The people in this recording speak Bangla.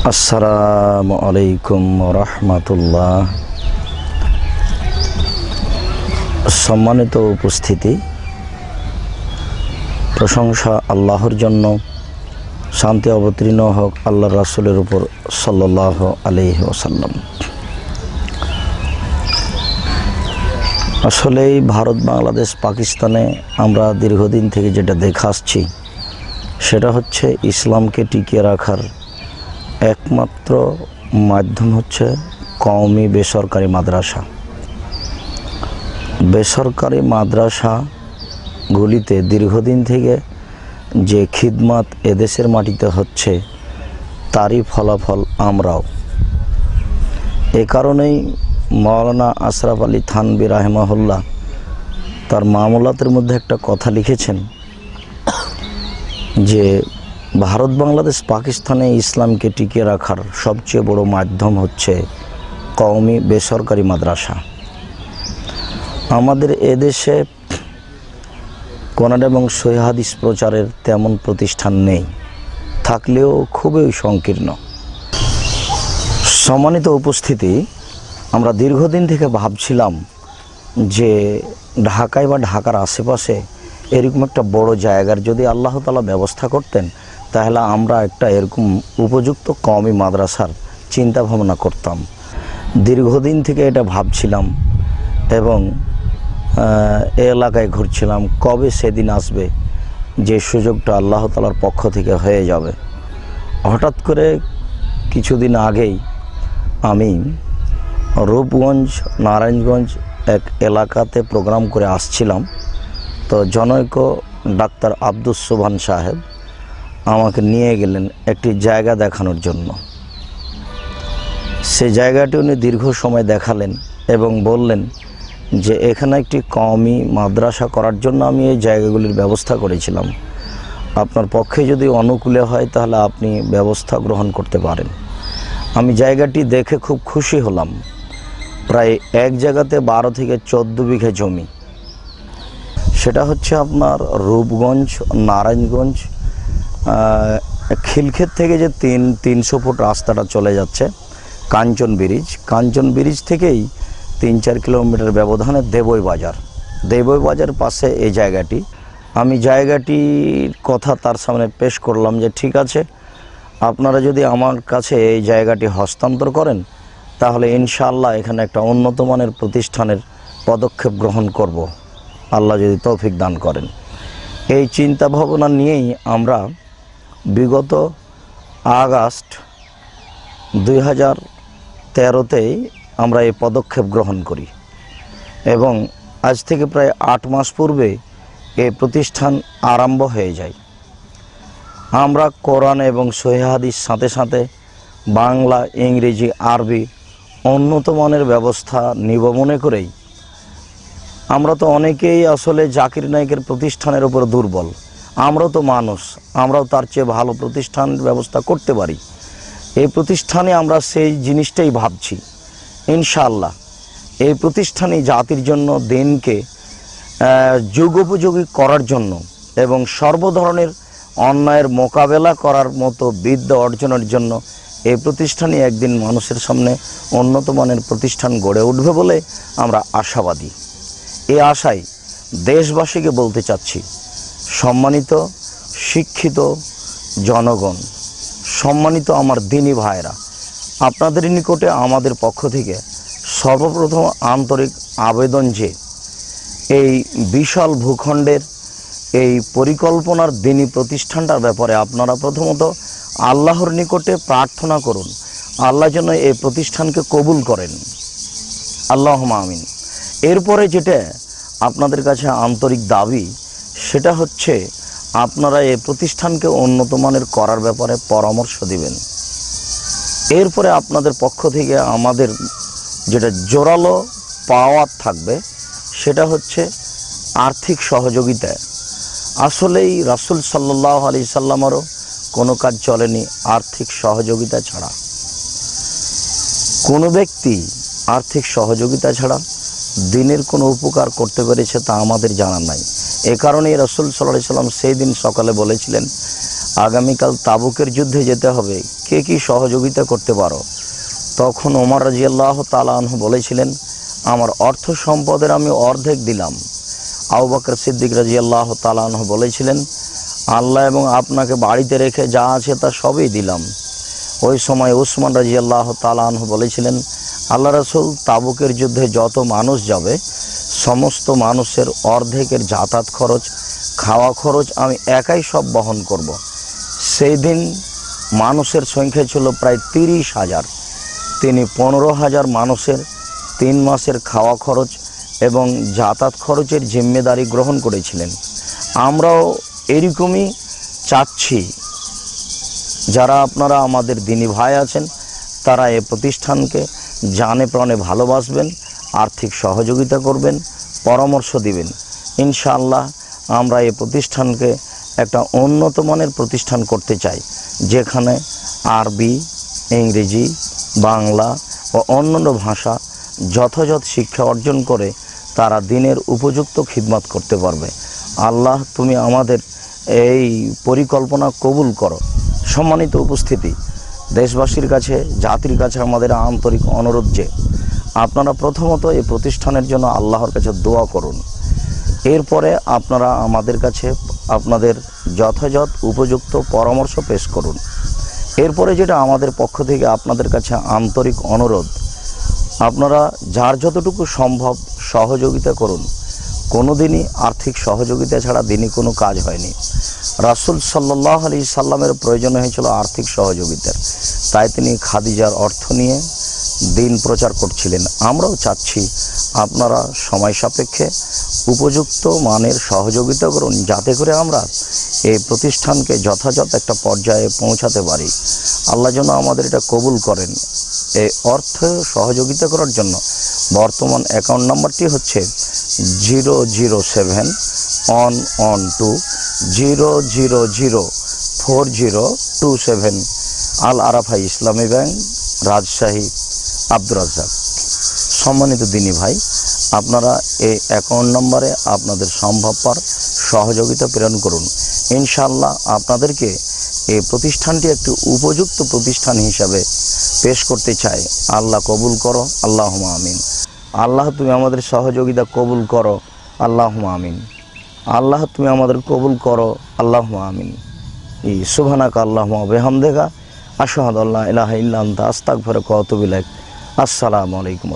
আসসালামু আলাইকুম রহমতুল্লাহ। সম্মানিত উপস্থিতি, প্রশংসা আল্লাহর জন্য, শান্তি অবতীর্ণ হোক আল্লাহর রাসূলের উপর সাল্লাল্লাহু আলাইহি ওয়াসাল্লাম। আসলেই ভারত, বাংলাদেশ, পাকিস্তানে আমরা দীর্ঘদিন থেকে যেটা দেখে আসছি সেটা হচ্ছে ইসলামকে টিকিয়ে রাখার একমাত্র মাধ্যম হচ্ছে কওমি বেসরকারি মাদ্রাসা। বেসরকারি মাদ্রাসাগুলিতে দীর্ঘদিন থেকে যে খিদমাত এদেশের মাটিতে হচ্ছে তারই ফলাফল আমরাও। এ কারণেই মাওলানা আশরাফ আলী থানভী রাহিমাহুল্লাহ তার মামলাতের মধ্যে একটা কথা লিখেছেন যে ভারত, বাংলাদেশ, পাকিস্তানে ইসলামকে টিকিয়ে রাখার সবচেয়ে বড় মাধ্যম হচ্ছে কওমি বেসরকারি মাদ্রাসা। আমাদের এদেশে কোরআন এবং সহিহ হাদিস প্রচারের তেমন প্রতিষ্ঠান নেই, থাকলেও খুবই সংকীর্ণ। সম্মানিত উপস্থিতি, আমরা দীর্ঘদিন থেকে ভাবছিলাম যে ঢাকায় বা ঢাকার আশেপাশে এরকম একটা বড় জায়গার যদি আল্লাহ তাআলা ব্যবস্থা করতেন তাহলে আমরা একটা এরকম উপযুক্ত কওমি মাদ্রাসার চিন্তা ভাবনা করতাম। দীর্ঘদিন থেকে এটা ভাবছিলাম এবং এ এলাকায় ঘুরছিলাম, কবে সেদিন আসবে যে সুযোগটা আল্লাহ তাআলার পক্ষ থেকে হয়ে যাবে। হঠাৎ করে কিছুদিন আগেই আমি রূপগঞ্জ, নারায়ণগঞ্জ এক এলাকাতে প্রোগ্রাম করে আসছিলাম। তো জনৈক ডাক্তার আব্দুস সোবহান সাহেব আমাকে নিয়ে গেলেন একটি জায়গা দেখানোর জন্য। সে জায়গাটি উনি দীর্ঘ সময় দেখালেন এবং বললেন যে এখানে একটি কওমি মাদ্রাসা করার জন্য আমি এই জায়গাগুলির ব্যবস্থা করেছিলাম, আপনার পক্ষে যদি অনুকূলে হয় তাহলে আপনি ব্যবস্থা গ্রহণ করতে পারেন। আমি জায়গাটি দেখে খুব খুশি হলাম। প্রায় এক জায়গাতে 12 থেকে 14 বিঘা জমি। সেটা হচ্ছে আপনার রূপগঞ্জ, নারায়ণগঞ্জ, খিলক্ষেত থেকে যে 300 ফুট রাস্তাটা চলে যাচ্ছে কাঞ্চন ব্রিজ থেকেই 3-4 কিলোমিটার ব্যবধানে দেবই বাজার পাশে এই জায়গাটি। আমি জায়গাটির কথা তার সামনে পেশ করলাম যে ঠিক আছে, আপনারা যদি আমার কাছে এই জায়গাটি হস্তান্তর করেন তাহলে ইনশাআল্লাহ এখানে একটা উন্নত মানের প্রতিষ্ঠানের পদক্ষেপ গ্রহণ করব, আল্লাহ যদি তৌফিক দান করেন। এই চিন্তা ভাবনা নিয়েই আমরা বিগত আগস্ট 2013তেই আমরা এই পদক্ষেপ গ্রহণ করি এবং আজ থেকে প্রায় 8 মাস পূর্বে এই প্রতিষ্ঠান আরম্ভ হয়ে যায়। আমরা কোরআন এবং সহিহ হাদিস সাথে সাথে বাংলা, ইংরেজি, আরবি উন্নত মানের ব্যবস্থা নিব মনে করেই আমরা তো অনেকেই আসলে জাকির নায়েকের প্রতিষ্ঠানের উপর দুর্বল। আমরাও তো মানুষ, আমরাও তার চেয়ে ভালো প্রতিষ্ঠান ব্যবস্থা করতে পারি। এই প্রতিষ্ঠানে আমরা সেই জিনিসটাই ভাবছি। ইনশাআল্লাহ এই প্রতিষ্ঠানই জাতির জন্য দিনকে যুগোপযোগী করার জন্য এবং সর্বধরনের অন্যায়ের মোকাবেলা করার মতো বিদ্যা অর্জনের জন্য এই প্রতিষ্ঠানই একদিন মানুষের সামনে উন্নত মানের প্রতিষ্ঠান গড়ে উঠবে বলে আমরা আশাবাদী। এই আশায় দেশবাসীকে বলতে চাচ্ছি, সম্মানিত শিক্ষিত জনগণ, সম্মানিত আমার দিনী ভাইরা, আপনাদের নিকটে আমাদের পক্ষ থেকে সর্বপ্রথম আন্তরিক আবেদন যে এই বিশাল ভূখণ্ডের এই পরিকল্পনার দিনী প্রতিষ্ঠানটার ব্যাপারে আপনারা প্রথমত আল্লাহর নিকটে প্রার্থনা করুন, আল্লাহ যেন এই প্রতিষ্ঠানকে কবুল করেন, আল্লাহুম্মা আমিন। এরপরে যেটা আপনাদের কাছে আন্তরিক দাবি সেটা হচ্ছে আপনারা এই প্রতিষ্ঠানকে উন্নত মানের করার ব্যাপারে পরামর্শ দিবেন। এরপরে আপনাদের পক্ষ থেকে আমাদের যেটা জোরালো পাওয়ার থাকবে সেটা হচ্ছে আর্থিক সহযোগিতা। আসলেই রাসূল সাল্লাল্লাহু আলাইহি সাল্লামেরও কোনো কাজ চলেনি আর্থিক সহযোগিতা ছাড়া। কোনো ব্যক্তি আর্থিক সহযোগিতা ছাড়া দিনের কোনো উপকার করতে পেরেছে তা আমাদের জানা নাই। এ কারণেই রাসূল সাল্লাল্লাহু আলাইহি সাল্লাম সেই দিন সকালে বলেছিলেন, আগামীকাল তাবুকের যুদ্ধে যেতে হবে, কে কি সহযোগিতা করতে পারো? তখন ওমর রাদিয়াল্লাহু তাআলা আনহু বলেছিলেন, আমার অর্থ সম্পদের আমি অর্ধেক দিলাম। আবু বকর সিদ্দিক রাদিয়াল্লাহু তাআলা আনহু বলেছিলেন, আল্লাহ এবং আপনাকে বাড়িতে রেখে যা আছে তা সবই দিলাম। ওই সময় উসমান রাদিয়াল্লাহু তাআলা আনহু বলেছিলেন, আল্লাহ রাসূল, তাবুকের যুদ্ধে যত মানুষ যাবে সমস্ত মানুষের অর্ধেকের যাতায়াত খরচ, খাওয়া খরচ আমি একাই সব বহন করব। সেই দিন মানুষের সংখ্যা ছিল প্রায় 30,000। তিনি 15,000 মানুষের 3 মাসের খাওয়া খরচ এবং যাতায়াত খরচের জিম্মেদারি গ্রহণ করেছিলেন। আমরাও এরকমই চাচ্ছি, যারা আপনারা আমাদের দিনী ভাই আছেন তারা এই প্রতিষ্ঠানকে জানে প্রাণে ভালোবাসবেন, আর্থিক সহযোগিতা করবেন, পরামর্শ দিবেন। ইনশাআল্লাহ আমরা এই প্রতিষ্ঠানকে একটা উন্নত মানের প্রতিষ্ঠান করতে চাই, যেখানে আরবি, ইংরেজি, বাংলা ও অন্যান্য ভাষা যথাযথ শিক্ষা অর্জন করে তারা দিনের উপযুক্ত খিদমত করতে পারবে। আল্লাহ তুমি আমাদের এই পরিকল্পনা কবুল করো। সম্মানিত উপস্থিতি, দেশবাসীর কাছে, জাতির কাছে আমাদের আন্তরিক অনুরোধ যে আপনারা প্রথমত এই প্রতিষ্ঠানের জন্য আল্লাহর কাছে দোয়া করুন। এরপরে আপনারা আমাদের কাছে আপনাদের যথাযথ উপযুক্ত পরামর্শ পেশ করুন। এরপরে যেটা আমাদের পক্ষ থেকে আপনাদের কাছে আন্তরিক অনুরোধ, আপনারা যার যতটুকু সম্ভব সহযোগিতা করুন। কোনো দিনই আর্থিক সহযোগিতা ছাড়া দিনই কোনো কাজ হয়নি। রাসূল সাল্লাল্লাহু আলাইহি সাল্লামের প্রয়োজন হয়েছিল আর্থিক সহযোগিতার, তাই তিনি খাদিজার অর্থ নিয়ে দিন প্রচার করছিলেন। আমরাও চাচ্ছি আপনারা সময় সাপেক্ষে উপযুক্ত মানের সহযোগিতা করুন, যাতে করে আমরা এই প্রতিষ্ঠানকে যথাযথ একটা পর্যায়ে পৌঁছাতে পারি। আল্লাহ যেন আমাদের এটা কবুল করেন। এই অর্থ সহযোগিতা করার জন্য বর্তমান অ্যাকাউন্ট নাম্বারটি হচ্ছে 0071200004027 আল আরাফা ইসলামী ব্যাংক, রাজশাহী, আব্দুর রাজ্জাক। সম্মানিত দিনী ভাই, আপনারা এই অ্যাকাউন্ট নম্বরে আপনাদের সম্ভবপর সহযোগিতা প্রেরণ করুন। ইনশাআল্লাহ আপনাদেরকে এই প্রতিষ্ঠানটি একটি উপযুক্ত প্রতিষ্ঠান হিসাবে পেশ করতে চাই। আল্লাহ কবুল করো, আল্লাহুম্মা আমিন। আল্লাহ তুমি আমাদের সহযোগিতা কবুল করো, আল্লাহুম্মা আমিন। আল্লাহ তুমি আমাদের কবুল করো, আল্লাহুম্মা আমিন। সুবহানাকা আল্লাহুম্মা ওয়া বিহামদিকা আশহাদু আল্লা ইলাহা ইল্লা আনতা আস্তাগফিরুকা ওয়া আতুবু ইলাইক। আসসালামু আলাইকুম।